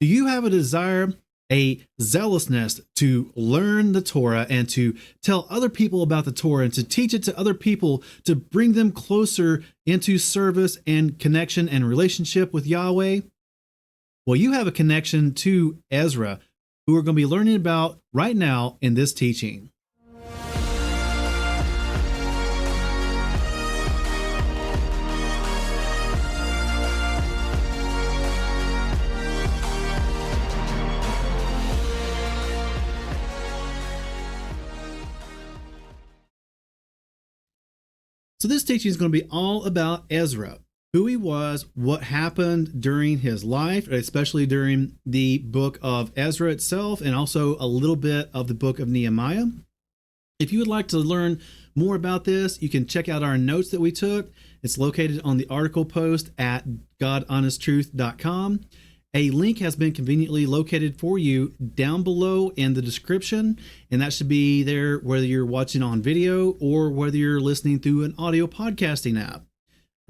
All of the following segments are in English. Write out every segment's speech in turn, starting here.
Do you have a desire, a zealousness to learn the Torah and to tell other people about the Torah and to teach it to other people to bring them closer into service and connection and relationship with Yahweh? Well, you have a connection to Ezra, who we're going to be learning about right now in this teaching. So this teaching is going to be all about Ezra, who he was, what happened during his life, especially during the book of Ezra itself, and also a little bit of the book of Nehemiah. If you would like to learn more about this, you can check out our notes that we took. It's located on the article post at godhonesttruth.com. A link has been conveniently located for you down below in the description, and that should be there whether you're watching on video or whether you're listening through an audio podcasting app.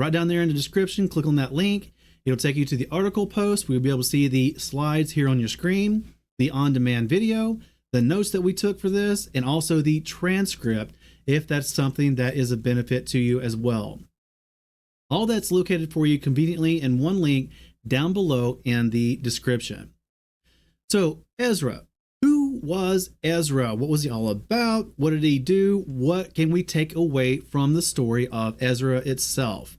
Right down there in the description, click on that link. It'll take you to the article post. We'll be able to see the slides here on your screen, the on-demand video, the notes that we took for this, and also the transcript if that's something that is a benefit to you as well. All that's located for you conveniently in one link down below in the description. So Ezra, who was Ezra? What was he all about? What did he do? What can we take away from the story of Ezra itself?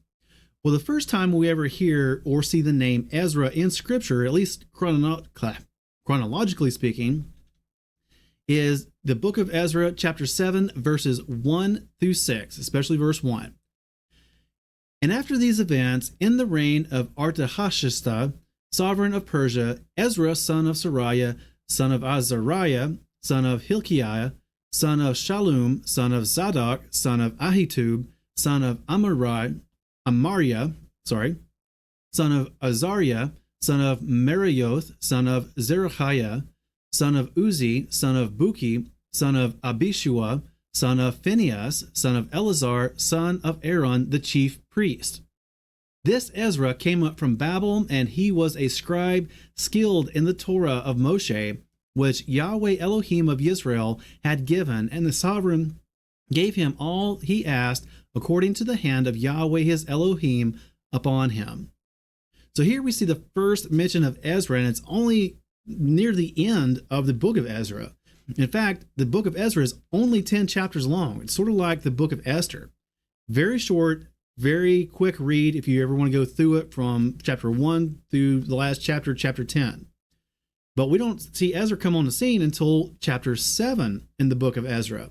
Well, the first time we ever hear or see the name Ezra in Scripture, at least chronologically speaking, is the book of Ezra, chapter 7, verses 1 through 6, especially verse 1. And after these events, in the reign of Artahshasta, sovereign of Persia, Ezra, son of Sariah, son of Azariah, son of Hilkiah, son of Shallum, son of Zadok, son of Ahitub, son of Amariah, son of Azariah, son of Meraioth, son of Zerahiah, son of Uzi, son of Buki, son of Abishua, son of Phinehas, son of Eleazar, son of Aaron, the chief priest. This Ezra came up from Babel, and he was a scribe skilled in the Torah of Moshe, which Yahweh Elohim of Israel had given, and the sovereign gave him all he asked according to the hand of Yahweh his Elohim upon him. So here we see the first mention of Ezra, and it's only near the end of the book of Ezra. In fact, the book of Ezra is only 10 chapters long. It's sort of like the book of Esther. Very short, very quick read if you ever want to go through it from chapter 1 through the last chapter, chapter 10. But we don't see Ezra come on the scene until chapter 7 in the book of Ezra.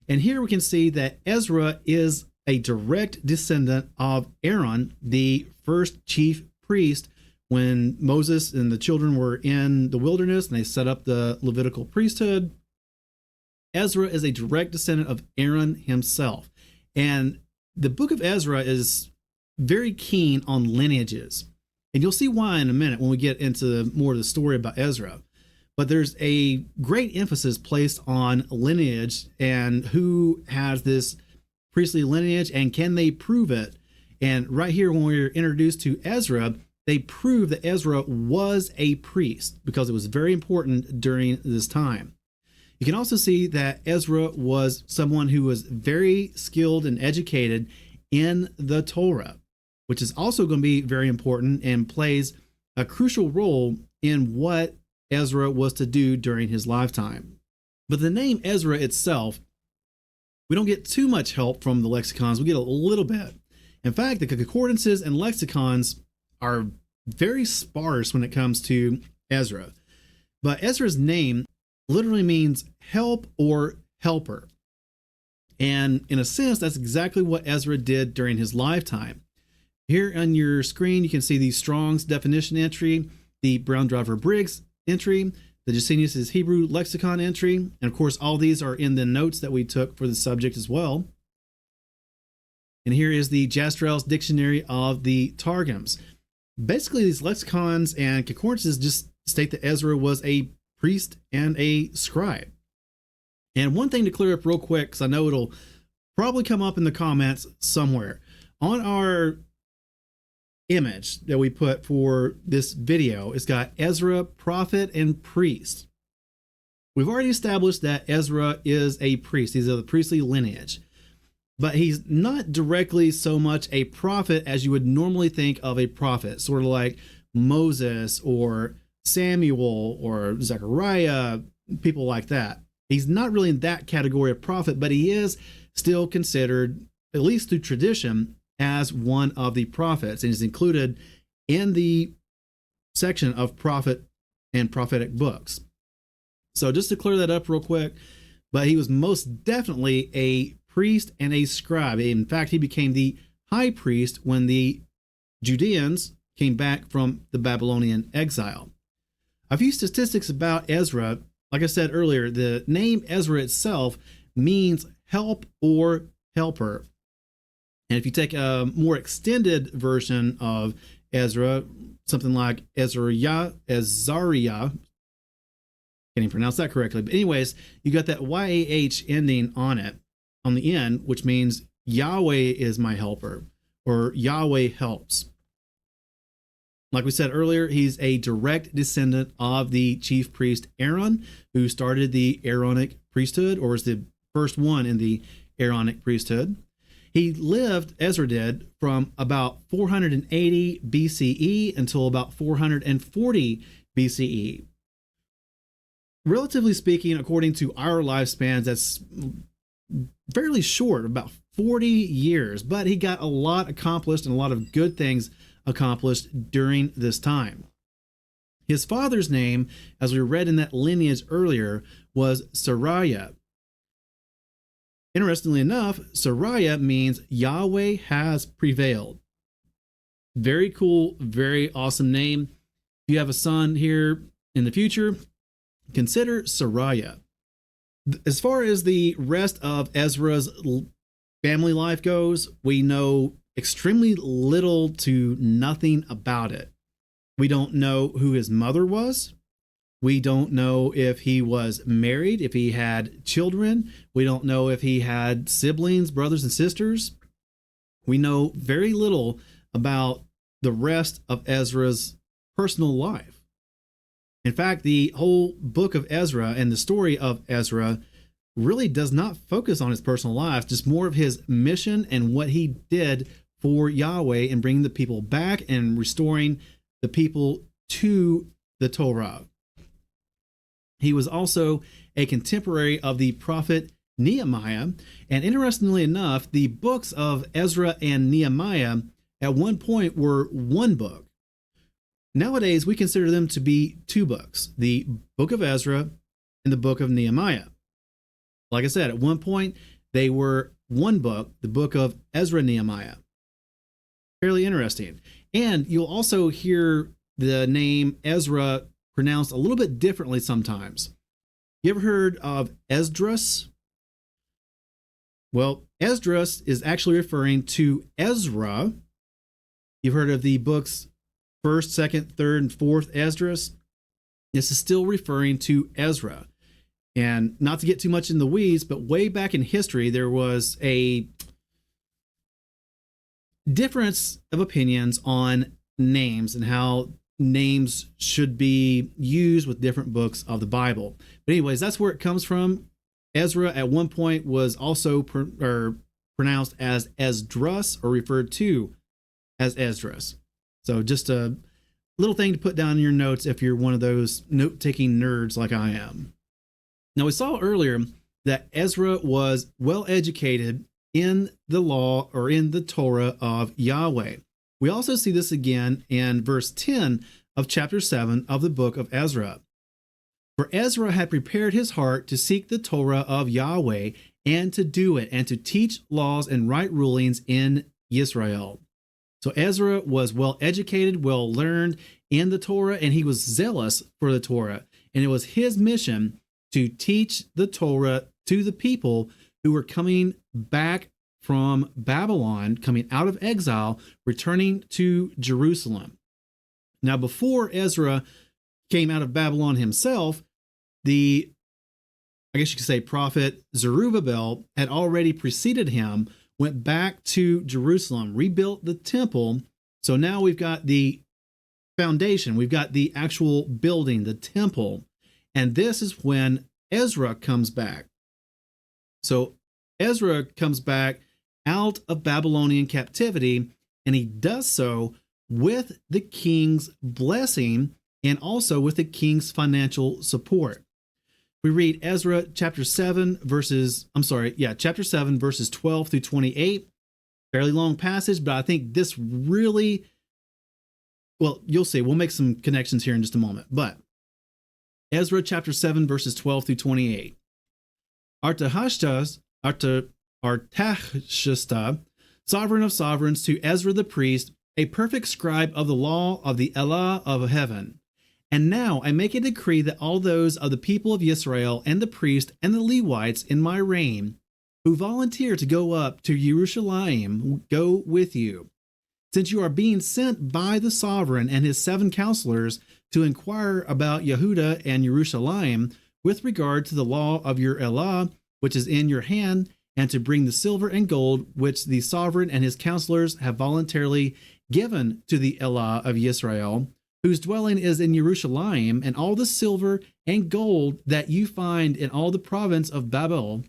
And here we can see that Ezra is a direct descendant of Aaron, the first chief priest, when Moses and the children were in the wilderness and they set up the Levitical priesthood. Ezra is a direct descendant of Aaron himself. And the book of Ezra is very keen on lineages. And you'll see why in a minute when we get into more of the story about Ezra. But there's a great emphasis placed on lineage and who has this priestly lineage and can they prove it. And right here when we're introduced to Ezra, they prove that Ezra was a priest because it was very important during this time. You can also see that Ezra was someone who was very skilled and educated in the Torah, which is also going to be very important and plays a crucial role in what Ezra was to do during his lifetime. But the name Ezra itself, we don't get too much help from the lexicons. We get a little bit. In fact, the concordances and lexicons are very sparse when it comes to Ezra. But Ezra's name literally means help or helper. And in a sense, that's exactly what Ezra did during his lifetime. Here on your screen, you can see the Strong's definition entry, the Brown Driver Briggs entry, the Gesenius' Hebrew lexicon entry, and of course, all these are in the notes that we took for the subject as well. And here is the Jastrell's Dictionary of the Targums. Basically, these lexicons and concordances just state that Ezra was a priest and a scribe. And one thing to clear up real quick, because I know it'll probably come up in the comments somewhere. On our image that we put for this video. It's got Ezra, prophet and priest. We've already established that Ezra is a priest. He's of the priestly lineage. But he's not directly so much a prophet as you would normally think of a prophet, sort of like Moses or Samuel or Zechariah, people like that. He's not really in that category of prophet, but he is still considered, at least through tradition, as one of the prophets, and is included in the section of prophet and prophetic books. So just to clear that up real quick, but he was most definitely a priest and a scribe. In fact, he became the high priest when the Judeans came back from the Babylonian exile. A few statistics about Ezra. Like I said earlier, the name Ezra itself means help or helper. And if you take a more extended version of Ezra, something like Azariah, can't even pronounce that correctly. But anyways, you got that YAH ending on it, on the end, which means Yahweh is my helper, or Yahweh helps. Like we said earlier, he's a direct descendant of the chief priest Aaron, who started the Aaronic priesthood, or was the first one in the Aaronic priesthood. He lived, Ezra did, from about 480 BCE until about 440 BCE. Relatively speaking, according to our lifespans, that's fairly short, about 40 years, but he got a lot accomplished and a lot of good things accomplished during this time. His father's name, as we read in that lineage earlier, was Sariah. Interestingly enough, Sariah means Yahweh has prevailed. Very cool, very awesome name. If you have a son here in the future, consider Sariah. As far as the rest of Ezra's family life goes, we know extremely little to nothing about it. We don't know who his mother was. We don't know if he was married, if he had children. We don't know if he had siblings, brothers and sisters. We know very little about the rest of Ezra's personal life. In fact, the whole book of Ezra and the story of Ezra really does not focus on his personal life, just more of his mission and what he did for Yahweh in bringing the people back and restoring the people to the Torah. He was also a contemporary of the prophet Nehemiah, and interestingly enough, the books of Ezra and Nehemiah at one point were one book. Nowadays, we consider them to be two books, the book of Ezra and the book of Nehemiah. Like I said, at one point, they were one book, the book of Ezra and Nehemiah. Fairly interesting. And you'll also hear the name Ezra pronounced a little bit differently sometimes. You ever heard of Esdras? Well, Esdras is actually referring to Ezra. You've heard of the books 1st, 2nd, 3rd, and 4th Esdras. This is still referring to Ezra. And not to get too much in the weeds, but way back in history, there was a difference of opinions on names and how names should be used with different books of the Bible. But anyways, that's where it comes from. Ezra at one point was also pronounced as Esdras, or referred to as Esdras. So just a little thing to put down in your notes if you're one of those note-taking nerds like I am. Now, we saw earlier that Ezra was well educated in the law, or in the Torah of Yahweh. We also see this again in verse 10 of chapter 7 of the book of Ezra. For Ezra had prepared his heart to seek the Torah of Yahweh and to do it, and to teach laws and right rulings in Israel. So Ezra was well educated, well learned in the Torah, and he was zealous for the Torah. And it was his mission to teach the Torah to the people who were coming back from Babylon, coming out of exile, returning to Jerusalem. Now, before Ezra came out of Babylon himself, I guess you could say prophet Zerubbabel had already preceded him, went back to Jerusalem, rebuilt the temple So now we've got the foundation, we've got the actual building, the temple, and this is when Ezra comes back. So Ezra comes back out of Babylonian captivity, and he does so with the king's blessing and also with the king's financial support. We read Ezra chapter 7 verses 12 through 28. Fairly long passage, but I think this really, well, you'll see. We'll make some connections here in just a moment. But Ezra chapter 7 verses 12 through 28. Artahshasta, sovereign of sovereigns, to Ezra the priest, a perfect scribe of the law of the Elah of heaven. And now I make a decree that all those of the people of Israel and the priest and the Levites in my reign who volunteer to go up to Jerusalem go with you, since you are being sent by the sovereign and his 7 counselors to inquire about Yehuda and Jerusalem with regard to the law of your Elah, which is in your hand, and to bring the silver and gold which the sovereign and his counselors have voluntarily given to the Elah of Israel, whose dwelling is in Jerusalem, and all the silver and gold that you find in all the province of Babel,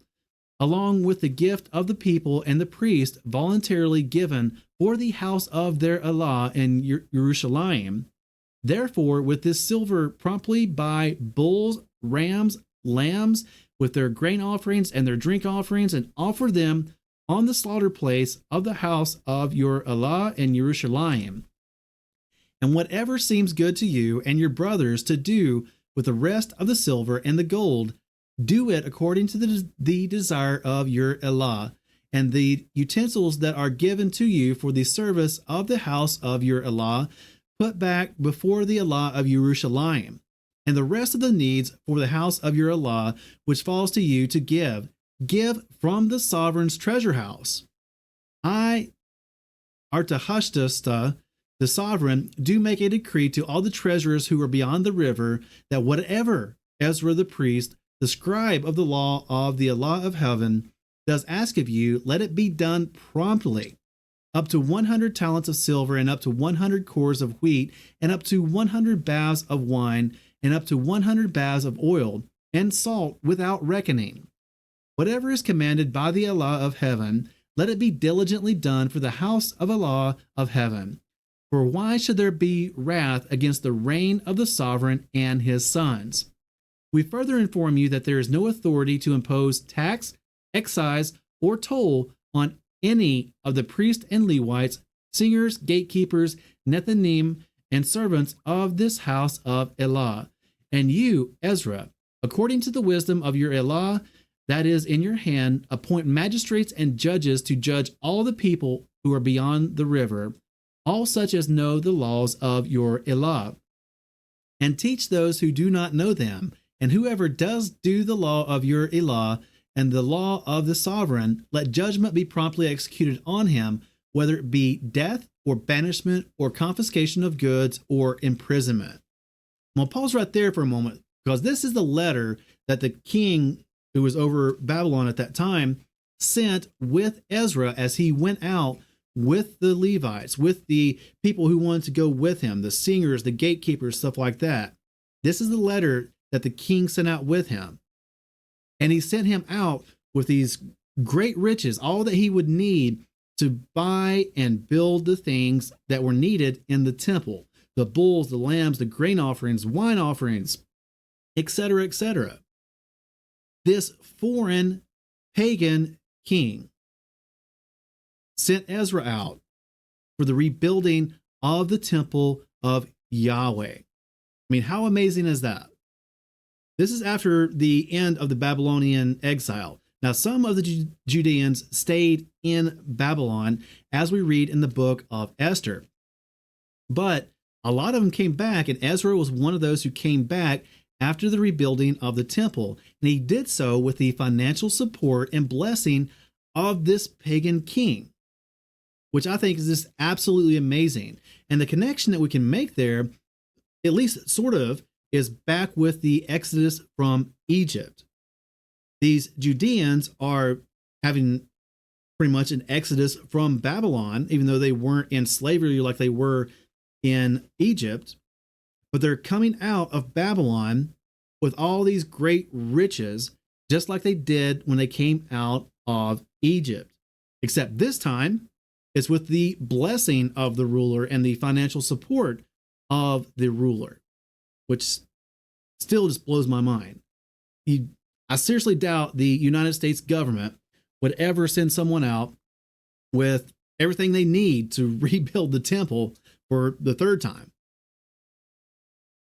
along with the gift of the people and the priest voluntarily given for the house of their Elah in Jerusalem. Therefore, with this silver promptly buy bulls, rams, lambs, with their grain offerings and their drink offerings, and offer them on the slaughter place of the house of your Elah in Jerusalem. And whatever seems good to you and your brothers to do with the rest of the silver and the gold, do it according to the desire of your Elah, and the utensils that are given to you for the service of the house of your Elah, put back before the Elah of Jerusalem, and the rest of the needs for the house of your Elah, which falls to you to give from the sovereign's treasure house. I, Artahshasta, the sovereign, do make a decree to all the treasurers who are beyond the river, that whatever Ezra the priest, the scribe of the law of the Elah of heaven, does ask of you, let it be done promptly. Up to 100 talents of silver, and up to 100 cores of wheat, and up to 100 baths of wine, and up to 100 baths of oil, and salt without reckoning. Whatever is commanded by the Elah of heaven, let it be diligently done for the house of Elah of heaven. For why should there be wrath against the reign of the sovereign and his sons? We further inform you that there is no authority to impose tax, excise, or toll on any of the priests and Levites, singers, gatekeepers, Nethinim, and servants of this house of Elah. And you, Ezra, according to the wisdom of your Elah that is in your hand, appoint magistrates and judges to judge all the people who are beyond the river, all such as know the laws of your Elah, and teach those who do not know them. And whoever does do the law of your Elah and the law of the sovereign, let judgment be promptly executed on him, whether it be death or banishment or confiscation of goods or imprisonment. I'm going to pause right there for a moment, because this is the letter that the king who was over Babylon at that time sent with Ezra as he went out with the Levites, with the people who wanted to go with him, the singers, the gatekeepers, stuff like that. This is the letter that the king sent out with him. And he sent him out with these great riches, all that he would need to buy and build the things that were needed in the temple: the bulls, the lambs, the grain offerings, wine offerings, etc., etc. This foreign pagan king sent Ezra out for the rebuilding of the temple of Yahweh. I mean, how amazing is that? This is after the end of the Babylonian exile. Now, some of the Judeans stayed in Babylon, as we read in the book of Esther. But a lot of them came back, and Ezra was one of those who came back after the rebuilding of the temple. And he did so with the financial support and blessing of this pagan king, which I think is just absolutely amazing. And the connection that we can make there, at least sort of, is back with the Exodus from Egypt. These Judeans are having pretty much an exodus from Babylon, even though they weren't in slavery like they were in Egypt. But they're coming out of Babylon with all these great riches, just like they did when they came out of Egypt. Except this time, it's with the blessing of the ruler and the financial support of the ruler, which still just blows my mind. I seriously doubt the United States government would ever send someone out with everything they need to rebuild the temple for the third time.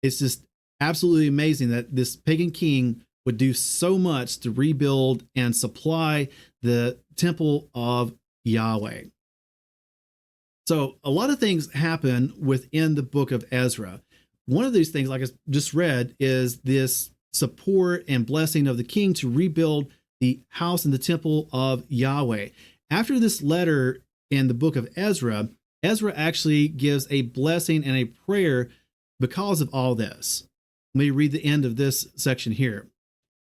It's just absolutely amazing that this pagan king would do so much to rebuild and supply the temple of Yahweh. So a lot of things happen within the book of Ezra. One of these things, like I just read, is this support and blessing of the king to rebuild the house and the temple of Yahweh. After this letter in the book of Ezra, Ezra actually gives a blessing and a prayer because of all this. Let me read the end of this section here.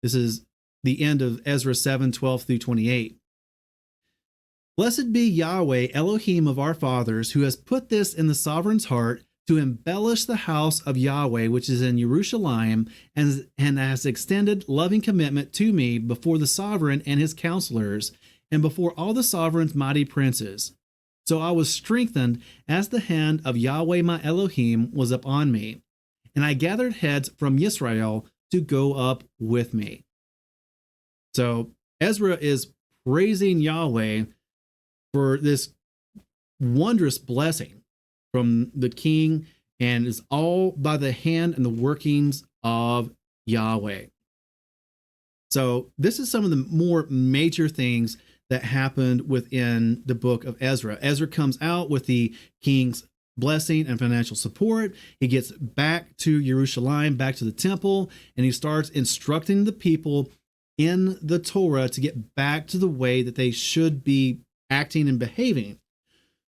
This is the end of Ezra 7:12 through 28. Blessed be Yahweh, Elohim of our fathers, who has put this in the sovereign's heart to embellish the house of Yahweh, which is in Jerusalem, and has extended loving commitment to me before the sovereign and his counselors, and before all the sovereign's mighty princes. So I was strengthened as the hand of Yahweh my Elohim was upon me, and I gathered heads from Israel to go up with me. So Ezra is praising Yahweh for this wondrous blessing from the king, and is all by the hand and the workings of Yahweh. So this is some of the more major things that happened within the book of Ezra. Ezra comes out with the king's blessing and financial support. He gets back to Jerusalem, back to the temple, and he starts instructing the people in the Torah to get back to the way that they should be acting and behaving.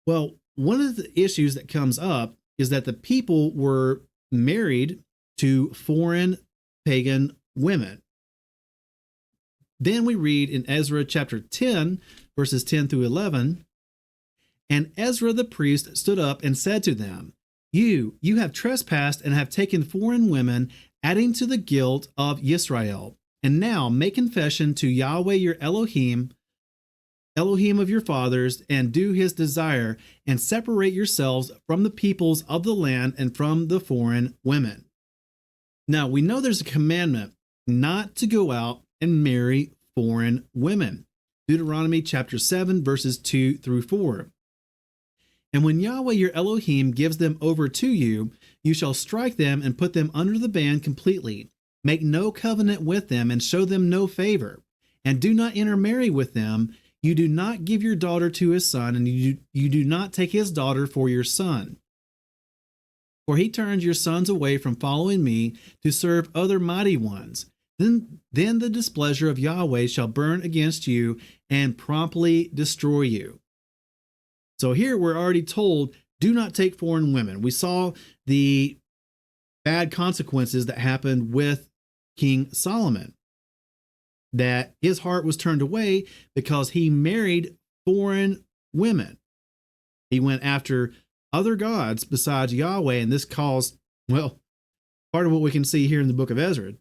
Well, one of the issues that comes up is that the people were married to foreign pagan women. Then we read in Ezra chapter 10, verses 10 through 11, and Ezra the priest stood up and said to them, You have trespassed and have taken foreign women, adding to the guilt of Israel. And now make confession to Yahweh your Elohim, Elohim of your fathers, and do his desire, and separate yourselves from the peoples of the land and from the foreign women. Now, we know there's a commandment not to go out and marry foreign women. Deuteronomy chapter 7, verses 2 through 4. And when Yahweh your Elohim gives them over to you, you shall strike them and put them under the ban completely. Make no covenant with them and show them no favor. And do not intermarry with them. You do not give your daughter to his son, and you do not take his daughter for your son. For he turns your sons away from following me to serve other mighty ones. Then the displeasure of Yahweh shall burn against you and promptly destroy you. So here we're already told, do not take foreign women. We saw the bad consequences that happened with King Solomon, that his heart was turned away because he married foreign women. He went after other gods besides Yahweh, and this caused, well, part of what we can see here in the book of Ezra.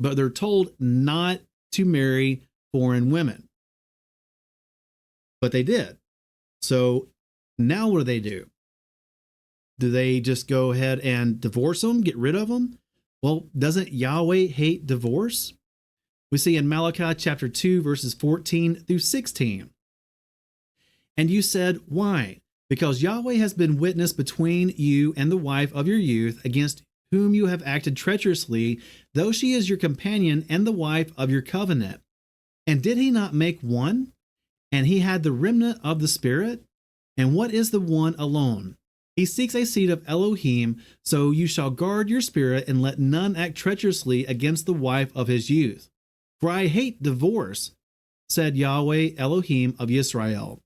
But they're told not to marry foreign women. But they did. So now what do? Do they just go ahead and divorce them, get rid of them? Well, doesn't Yahweh hate divorce? We see in Malachi chapter 2, verses 14 through 16. And you said, why? Because Yahweh has been witness between you and the wife of your youth, against whom you have acted treacherously, though she is your companion and the wife of your covenant. And did he not make one? And he had the remnant of the Spirit? And what is the one alone? He seeks a seed of Elohim, so you shall guard your spirit and let none act treacherously against the wife of his youth. For I hate divorce, said Yahweh Elohim of Israel.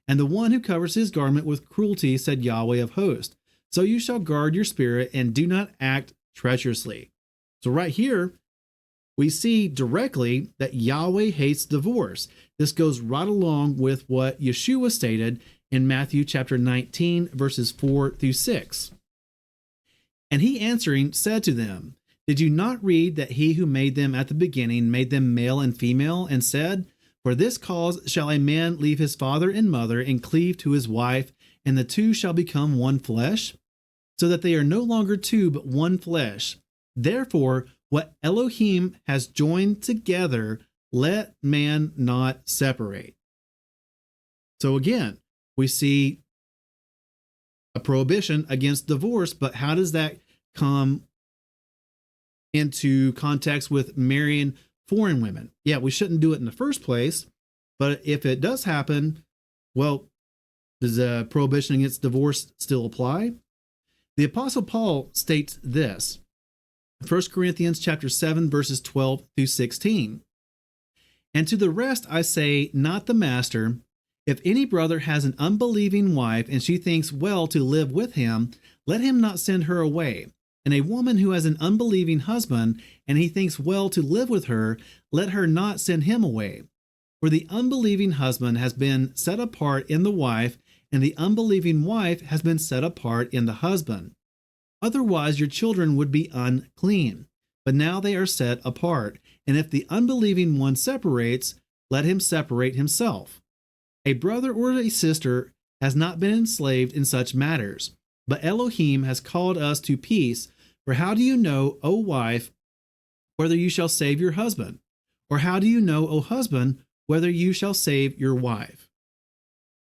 And the one who covers his garment with cruelty, said Yahweh of hosts. So you shall guard your spirit and do not act treacherously. So right here, we see directly that Yahweh hates divorce. This goes right along with what Yeshua stated in Matthew chapter 19, verses 4 through 6. And he answering said to them, Did you not read that he who made them at the beginning made them male and female, and said, For this cause shall a man leave his father and mother and cleave to his wife, and the two shall become one flesh? So that they are no longer two, but one flesh. Therefore, what Elohim has joined together, let man not separate. So again, we see a prohibition against divorce, but how does that come into context with marrying foreign women? Yeah, we shouldn't do it in the first place, but if it does happen, well, does the prohibition against divorce still apply? The Apostle Paul states this, 1 Corinthians chapter 7, verses 12 through 16. And to the rest I say, not the master, if any brother has an unbelieving wife, and she thinks well to live with him, let him not send her away. And a woman who has an unbelieving husband, and he thinks well to live with her, let her not send him away. For the unbelieving husband has been set apart in the wife, and the unbelieving wife has been set apart in the husband. Otherwise your children would be unclean, but now they are set apart. And if the unbelieving one separates, let him separate himself. A brother or a sister has not been enslaved in such matters, but Elohim has called us to peace. For how do you know, O wife, whether you shall save your husband? Or how do you know, O husband, whether you shall save your wife?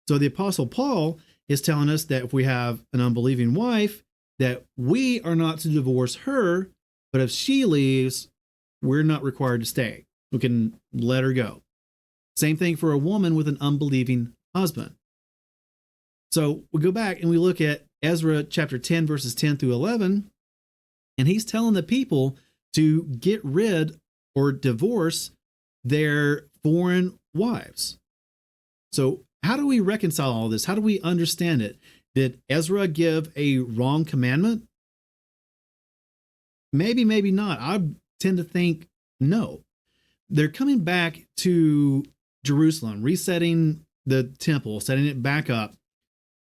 So the Apostle Paul is telling us that if we have an unbelieving wife, that we are not to divorce her, but if she leaves, we're not required to stay. We can let her go. Same thing for a woman with an unbelieving husband. So we go back and we look at Ezra chapter 10, verses 10 through 11, and he's telling the people to get rid or divorce their foreign wives. So how do we reconcile all this? How do we understand it? Did Ezra give a wrong commandment? Maybe, maybe not. I tend to think no. They're coming back to Jerusalem, resetting the temple, setting it back up.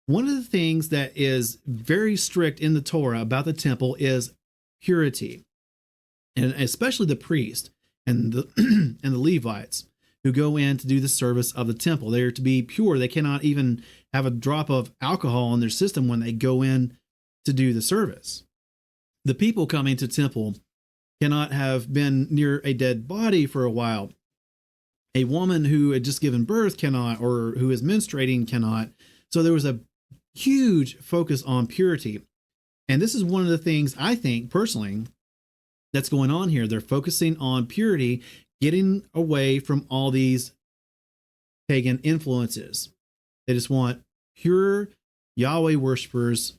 One of the things that is very strict in the Torah about the temple is purity, and especially the priest and the and the Levites who go in to do the service of the temple. They are to be pure. They cannot even have a drop of alcohol in their system when they go in to do the service. The people coming to temple cannot have been near a dead body for a while. A woman who had just given birth cannot, or who is menstruating cannot. So there was a huge focus on purity. And this is one of the things I think personally that's going on here. They're focusing on purity, getting away from all these pagan influences. They just want pure Yahweh worshipers.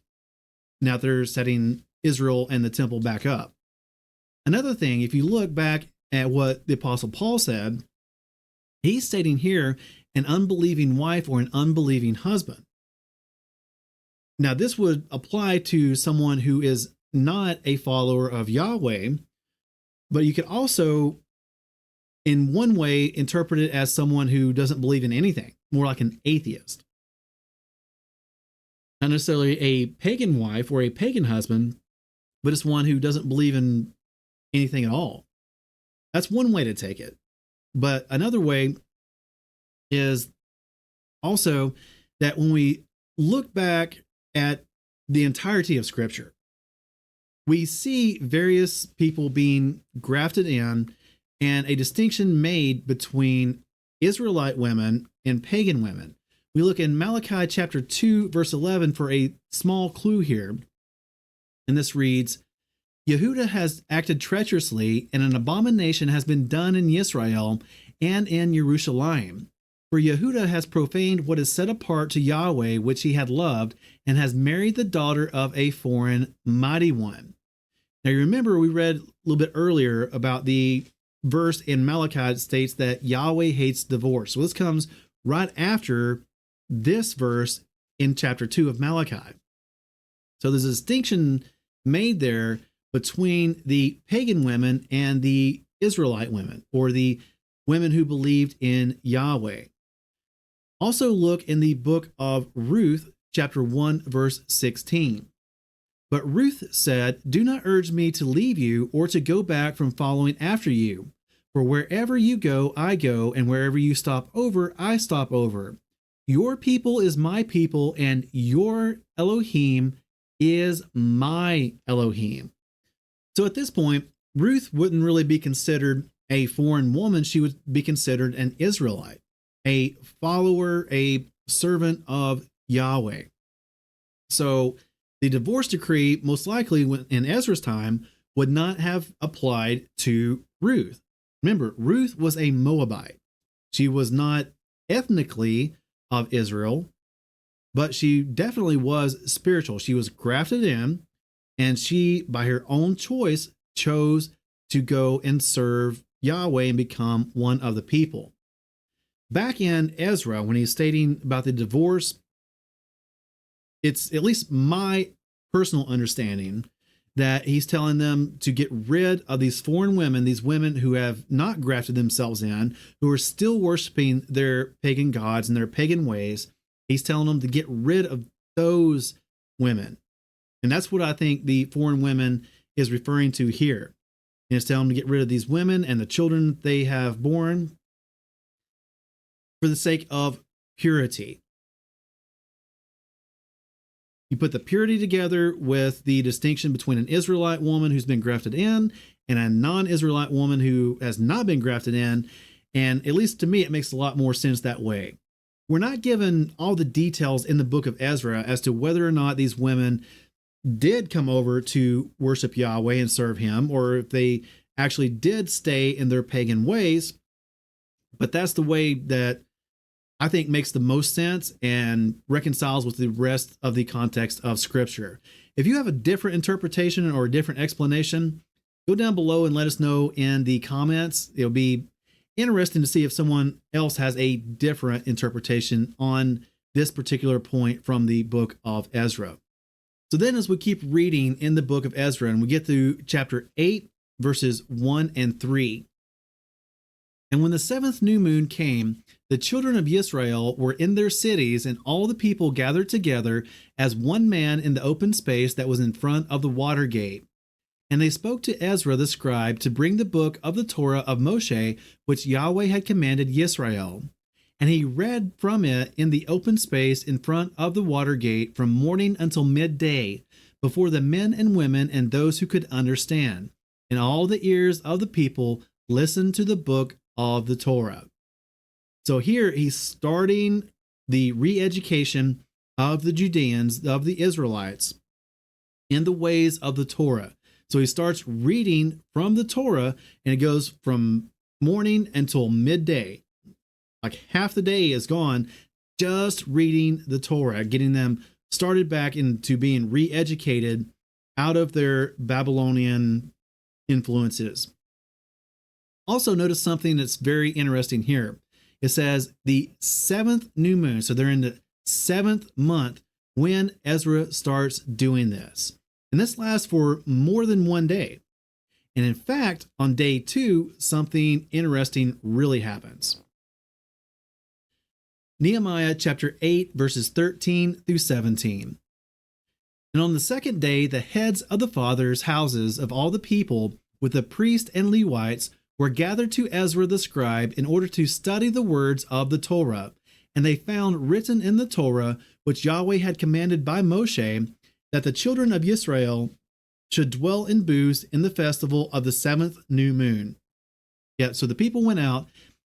Now they're setting Israel and the temple back up. Another thing, if you look back at what the Apostle Paul said, he's stating here an unbelieving wife or an unbelieving husband. Now, this would apply to someone who is not a follower of Yahweh, but you could also, in one way, interpret it as someone who doesn't believe in anything, more like an atheist. Not necessarily a pagan wife or a pagan husband, but it's one who doesn't believe in anything at all. That's one way to take it. But another way is also that when we look back at the entirety of Scripture, we see various people being grafted in and a distinction made between Israelite women and pagan women. We look in Malachi chapter 2, verse 11 for a small clue here. And this reads, Yehuda has acted treacherously, and an abomination has been done in Israel and in Jerusalem. For Yehuda has profaned what is set apart to Yahweh, which he had loved, and has married the daughter of a foreign mighty one. Now, you remember we read a little bit earlier about the verse in Malachi that states that Yahweh hates divorce. So this comes right after this verse in chapter 2 of Malachi. So there's a distinction made there between the pagan women and the Israelite women, or the women who believed in Yahweh. Also look in the book of Ruth, chapter 1, verse 16. But Ruth said, "Do not urge me to leave you or to go back from following after you. For wherever you go, I go, and wherever you stop over, I stop over. Your people is my people, and your Elohim is my Elohim." So at this point, Ruth wouldn't really be considered a foreign woman. She would be considered an Israelite, a follower, a servant of Yahweh. So the divorce decree, most likely in Ezra's time, would not have applied to Ruth. Remember, Ruth was a Moabite. She was not ethnically of Israel, but she definitely was spiritual. She was grafted in, and she, by her own choice, chose to go and serve Yahweh and become one of the people. Back in Ezra, when he's stating about the divorce, it's at least my personal understanding that he's telling them to get rid of these foreign women, these women who have not grafted themselves in, who are still worshiping their pagan gods and their pagan ways. He's telling them to get rid of those women. And that's what I think the foreign women is referring to here. And it's telling them to get rid of these women and the children they have born for the sake of purity. You put the purity together with the distinction between an Israelite woman who's been grafted in and a non-Israelite woman who has not been grafted in. And at least to me, it makes a lot more sense that way. We're not given all the details in the book of Ezra as to whether or not these women did come over to worship Yahweh and serve him, or if they actually did stay in their pagan ways. But that's the way that I think makes the most sense and reconciles with the rest of the context of Scripture. If you have a different interpretation or a different explanation, go down below and let us know in the comments. It'll be interesting to see if someone else has a different interpretation on this particular point from the book of Ezra. So then as we keep reading in the book of Ezra and we get to chapter 8, verses 1 and 3. And when the 7th new moon came, the children of Israel were in their cities, and all the people gathered together as one man in the open space that was in front of the water gate. And they spoke to Ezra the scribe to bring the book of the Torah of Moshe, which Yahweh had commanded Israel. And he read from it in the open space in front of the water gate from morning until midday, before the men and women and those who could understand. And all the ears of the people listened to the book of the Torah. So here he's starting the re-education of the Judeans, of the Israelites, in the ways of the Torah. So he starts reading from the Torah, and it goes from morning until midday. Like half the day is gone just reading the Torah, getting them started back into being re-educated out of their Babylonian influences. Also notice something that's very interesting here. It says the 7th new moon. So they're in the 7th month when Ezra starts doing this. And this lasts for more than one day. And in fact, on day 2, something interesting really happens. Nehemiah chapter 8, verses 13 through 17. And on the 2nd day, the heads of the fathers' houses of all the people, with the priests and Levites, were gathered to Ezra the scribe in order to study the words of the Torah. And they found written in the Torah, which Yahweh had commanded by Moshe, that the children of Israel should dwell in booths in the festival of the 7th new moon. Yeah, so the people went out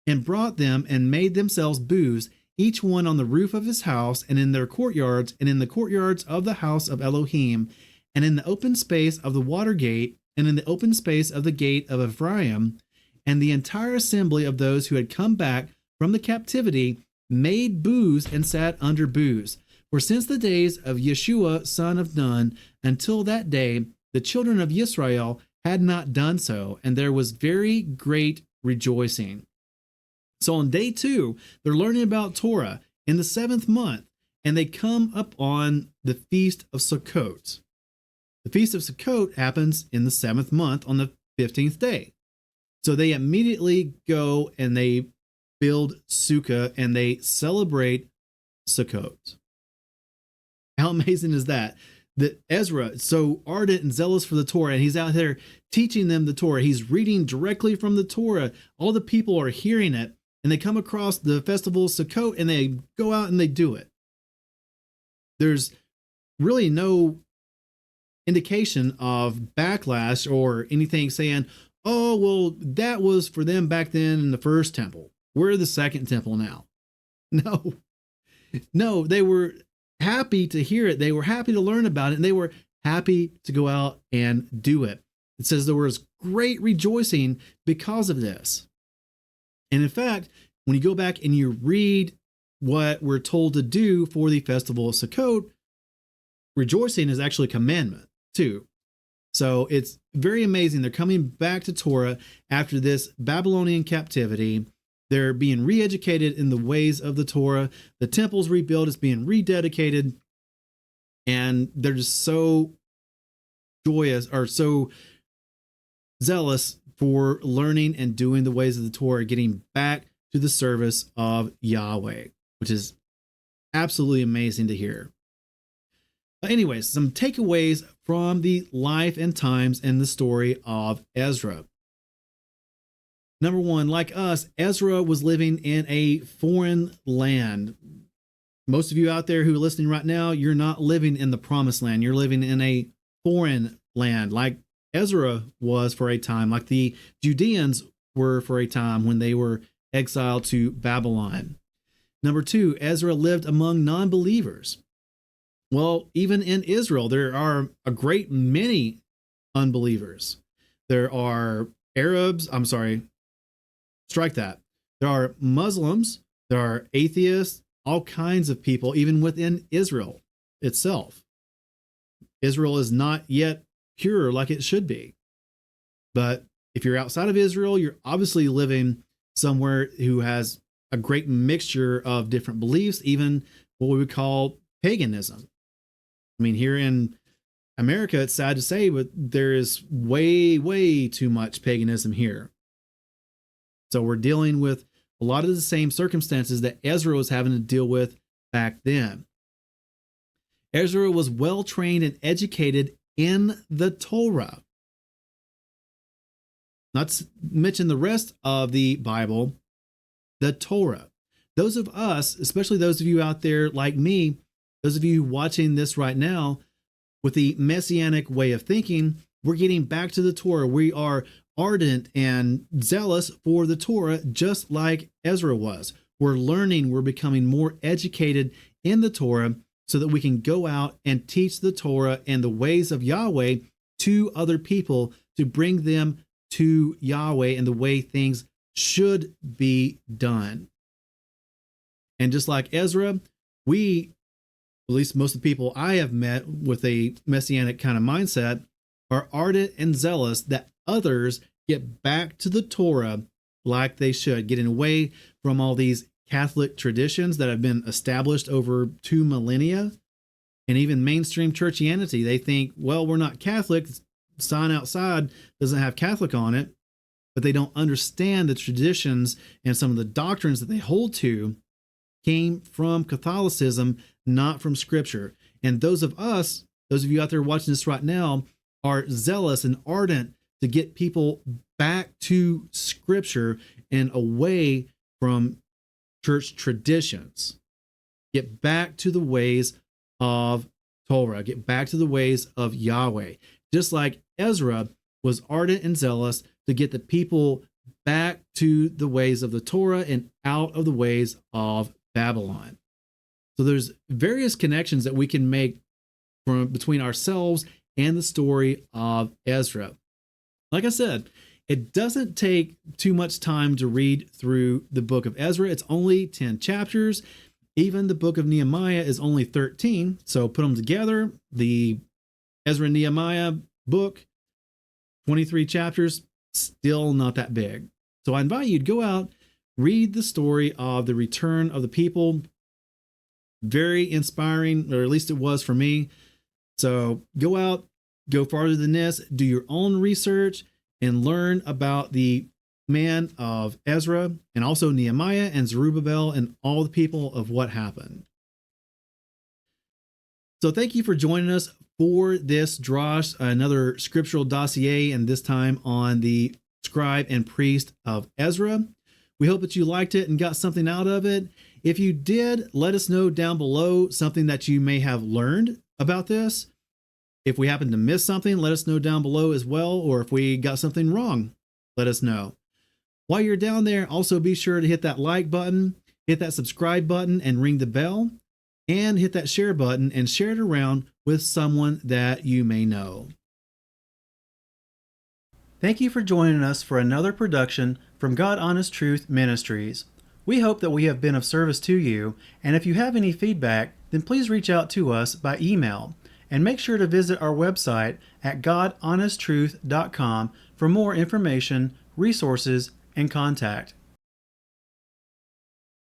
and brought them and made themselves booths, each one on the roof of his house, and in their courtyards, and in the courtyards of the house of Elohim, and in the open space of the water gate, and in the open space of the gate of Ephraim. And the entire assembly of those who had come back from the captivity made booths and sat under booths. For since the days of Yeshua son of Nun until that day, the children of Israel had not done so, and there was very great rejoicing. So on day 2, they're learning about Torah in the 7th month, and they come up on the Feast of Sukkot. The Feast of Sukkot happens in the 7th month on the 15th day. So they immediately go and they build Sukkah and they celebrate Sukkot. How amazing is that? That Ezra is so ardent and zealous for the Torah, and he's out there teaching them the Torah. He's reading directly from the Torah. All the people are hearing it, and they come across the festival of Sukkot, and they go out and they do it. There's really no indication of backlash or anything saying, oh, well, that was for them back then in the first temple. We're the second temple now. No, they were happy to hear it. They were happy to learn about it, and they were happy to go out and do it. It says there was great rejoicing because of this. And in fact, when you go back and you read what we're told to do for the festival of Sukkot, rejoicing is actually a commandment too. So it's very amazing. They're coming back to Torah after this Babylonian captivity. They're being re-educated in the ways of the Torah. The temple's rebuilt. It's being rededicated. And they're just so joyous or so zealous for learning and doing the ways of the Torah, getting back to the service of Yahweh, which is absolutely amazing to hear. But anyways, some takeaways from the life and times and the story of Ezra. Number one, like us, Ezra was living in a foreign land. Most of you out there who are listening right now, you're not living in the promised land. You're living in a foreign land, like Ezra was for a time, like the Judeans were for a time when they were exiled to Babylon. Number two, Ezra lived among non-believers. Well, even in Israel, there are a great many unbelievers. There are Arabs, strike that. There are Muslims, there are atheists, all kinds of people, even within Israel itself. Israel is not yet pure like it should be. But if you're outside of Israel, you're obviously living somewhere who has a great mixture of different beliefs, even what we would call paganism. I mean, here in America, it's sad to say, but there is way, way too much paganism here. So we're dealing with a lot of the same circumstances that Ezra was having to deal with back then. Ezra was well trained and educated in the Torah. Not to mention the rest of the Bible, the Torah. Those of us, especially those of you out there like me, those of you watching this right now, with the Messianic way of thinking, we're getting back to the Torah. We are ardent and zealous for the Torah, just like Ezra was. We're learning, we're becoming more educated in the Torah so that we can go out and teach the Torah and the ways of Yahweh to other people to bring them to Yahweh and the way things should be done. And just like Ezra, we, at least most of the people I have met with a Messianic kind of mindset, are ardent and zealous that others get back to the Torah like they should, getting away from all these Catholic traditions that have been established over 2 millennia, and even mainstream churchianity. They think, well, we're not Catholic. The sign outside doesn't have Catholic on it, but they don't understand the traditions and some of the doctrines that they hold to came from Catholicism, not from Scripture. And those of us, those of you out there watching this right now, are zealous and ardent to get people back to Scripture and away from church traditions. Get back to the ways of Torah. Get back to the ways of Yahweh. Just like Ezra was ardent and zealous to get the people back to the ways of the Torah and out of the ways of Babylon. So there's various connections that we can make between ourselves and the story of Ezra. Like I said, it doesn't take too much time to read through the book of Ezra. It's only 10 chapters. Even the book of Nehemiah is only 13. So put them together. The Ezra and Nehemiah book, 23 chapters, still not that big. So I invite you to go out, read the story of the return of the people. Very inspiring, or at least it was for me. So go out, go farther than this, do your own research, and learn about the man of Ezra, and also Nehemiah and Zerubbabel and all the people of what happened. So thank you for joining us for this Drosh, another scriptural dossier, and this time on the scribe and priest of Ezra. We hope that you liked it and got something out of it. If you did, let us know down below something that you may have learned about this. If we happen to miss something, let us know down below as well, or if we got something wrong, let us know. While you're down there, also be sure to hit that like button, hit that subscribe button, and ring the bell, and hit that share button and share it around with someone that you may know. Thank you for joining us for another production from God Honest Truth Ministries. We hope that we have been of service to you, and if you have any feedback, then please reach out to us by email, and make sure to visit our website at godhonesttruth.com for more information, resources, and contact.